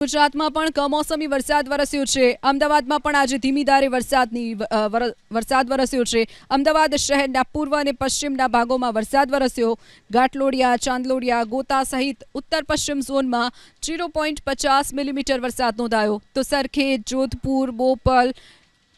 ગુજરાતમાં પણ કમોસમી વરસાદ વરસ્યો છે। અમદાવાદમાં પણ આજે ધીમી ધારે વરસાદ વરસ્યો છે। અમદાવાદ શહેરના પૂર્વ અને પશ્ચિમના ભાગોમાં વરસાદ વરસ્યો। ઘાટલોડિયા, ચાંદલોડિયા, ગોતા સહિત ઉત્તર પશ્ચિમ ઝોનમાં 0.50 મિલીમીટર વરસાદ નોંધાયો તો સરખેજ, જોધપુર, બોપલ,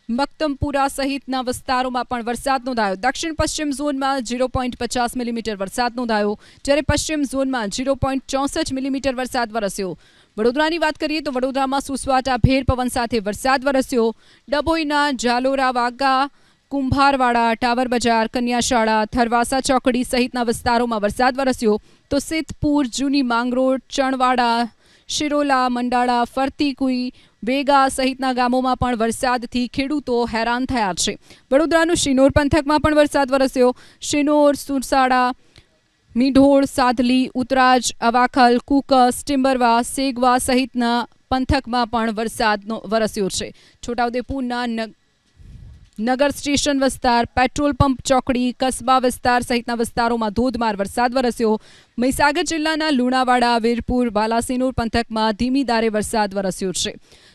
મક્તમપુરા સહિતના વિસ્તારોમાં પણ વરસાદ નોંધાયો। દક્ષિણ પશ્ચિમ ઝોનમાં 0.50 મિલીમીટર વરસાદ નોંધાયો, જ્યારે પશ્ચિમ ઝોનમાં 0.64 મિલીમીટર વરસાદ વરસ્યો। વડોદરાની વાત કરીએ તો વડોદરામાં સુસવાટાભેર પવન સાથે વરસાદ વરસ્યો। ડભોઈના ઝાલોરા, વાગા, કુંભારવાડા, ટાવર બજાર, કન્યાશાળા, થરવાસા ચોકડી સહિતના વિસ્તારોમાં વરસાદ વરસ્યો તો સિદ્ધપુર, જૂની માંગરોળ, ચણવાડા, શિરોલા, મંડાળા, ફરતીકુઈ, વેગા સહિતના ગામોમાં પણ વરસાદથી ખેડૂતો હેરાન થયા છે। વડોદરાનું શિનોર પંથકમાં પણ વરસાદ વરસ્યો। શિનોર, સુરસાડા, મીઢોળ, સાધલી, ઉતરાજ, અવાખલ, કુકસ, ટિમ્બરવા, સેગવા સહિતના પંથકમાં પણ વરસાદ વરસ્યો છે। છોટાઉદેપુરના નગર સ્ટેશન વિસ્તાર, પેટ્રોલ પંપ ચોકડી, કસ્બા વિસ્તાર સહિતના વિસ્તારોમાં ધોધમાર વરસાદ વરસ્યો। મહીસાગર જિલ્લાના લુણાવાડા, વીરપુર, બાલાસિનોર પંથકમાં ધીમી ધારે વરસાદ વરસ્યો છે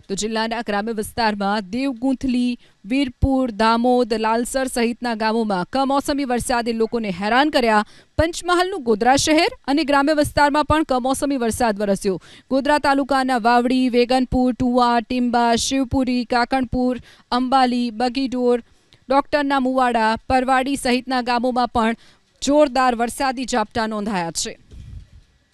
તો જિલ્લાના ગ્રામ્ય વિસ્તારમાં દેવગુંથલી, વીરપુર, દામોદ, લાલસર સહિતના ગામોમાં કમોસમી વરસાદે લોકોને હેરાન કર્યા। પંચમહાલનું ગોધરા શહેર અને ગ્રામ્ય વિસ્તારમાં પણ કમોસમી વરસાદ વરસ્યો। ગોધરા તાલુકાના વાવડી, વેગનપુર, ટુવા, ટીંબા, શિવપુરી, કાકણપુર, અંબાલી, બગીડોર, ડોક્ટરના મુવાડા, પરવાડી સહિતના ગામોમાં પણ જોરદાર વરસાદી ઝાપટા નોંધાયા છે।